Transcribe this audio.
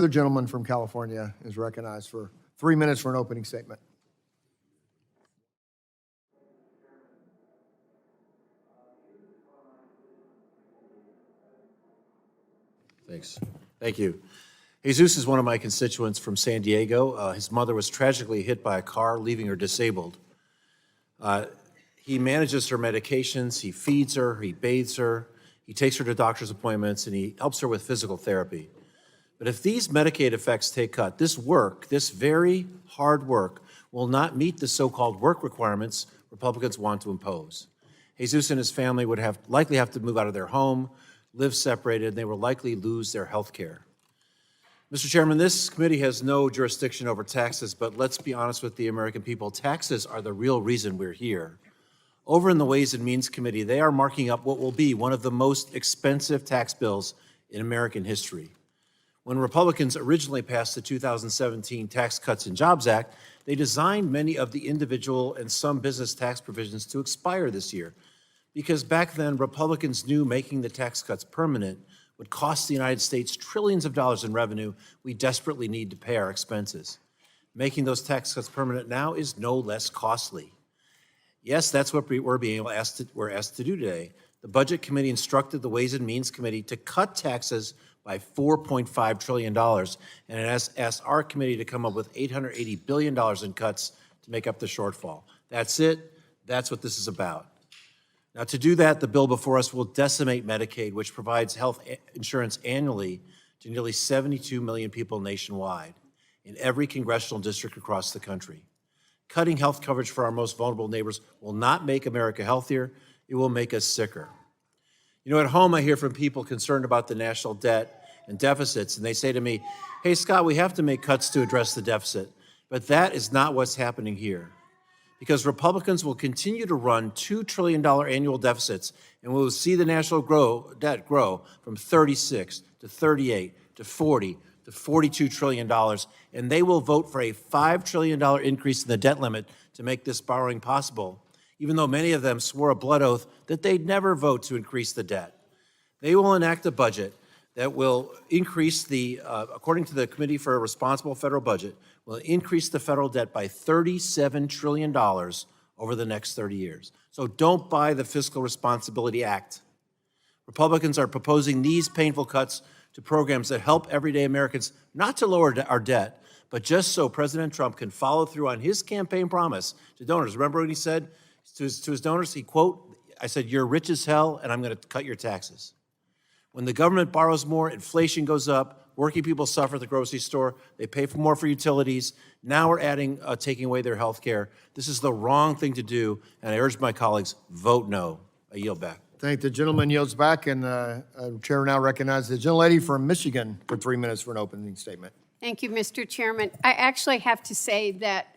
The gentleman from California is recognized for 3 minutes for an opening statement. Thanks. Thank you. Jesus is one of my constituents from San Diego. His mother was tragically hit by a car, leaving her disabled. He manages her medications, he feeds her, he bathes her, he takes her to doctor's appointments, and he helps her with physical therapy. But if these Medicaid effects take cut, this work, this very hard work, will not meet the so-called work requirements Republicans want to impose. Jesus and his family would likely have to move out of their home, live separated, and they will likely lose their health care. Mr. Chairman, this committee has no jurisdiction over taxes, but let's be honest with the American people. Taxes are the real reason we're here. Over in the Ways and Means Committee, they are marking up what will be one of the most expensive tax bills in American history. When Republicans originally passed the 2017 Tax Cuts and Jobs Act, they designed many of the individual and some business tax provisions to expire this year, because back then, Republicans knew making the tax cuts permanent would cost the United States trillions of dollars in revenue we desperately need to pay our expenses. Making those tax cuts permanent now is no less costly. Yes, that's what we're asked to do today. The Budget Committee instructed the Ways and Means Committee to cut taxes by $4.5 trillion, and it has asked our committee to come up with $880 billion in cuts to make up the shortfall. That's it. That's what this is about. Now, to do that, the bill before us will decimate Medicaid, which provides health insurance annually to nearly 72 million people nationwide in every congressional district across the country. Cutting health coverage for our most vulnerable neighbors will not make America healthier. It will make us sicker. You know, at home, I hear from people concerned about the national debt and deficits, and they say to me, hey, Scott, we have to make cuts to address the deficit. But that is not what's happening here. Because Republicans will continue to run $2 trillion annual deficits, and we will see the national debt grow from 36 to 38 to 40 to $42 trillion, and they will vote for a $5 trillion increase in the debt limit to make this borrowing possible, even though many of them swore a blood oath that they'd never vote to increase the debt. They will enact a budget that will increase according to the Committee for a Responsible Federal Budget, will increase the federal debt by $37 trillion over the next 30 years. So don't buy the Fiscal Responsibility Act. Republicans are proposing these painful cuts to programs that help everyday Americans not to lower our debt, but just so President Trump can follow through on his campaign promise to donors. Remember what he said to his donors? He, quote, I said, you're rich as hell, and I'm going to cut your taxes. When the government borrows more, inflation goes up, working people suffer at the grocery store, they pay for more for utilities. Now we're taking away their health care. This is the wrong thing to do, and I urge my colleagues, vote no. I yield back. Thank the gentleman. Yields back, and Chair now recognizes the gentlelady from Michigan for 3 minutes for an opening statement. Thank you, Mr. Chairman. I actually have to say that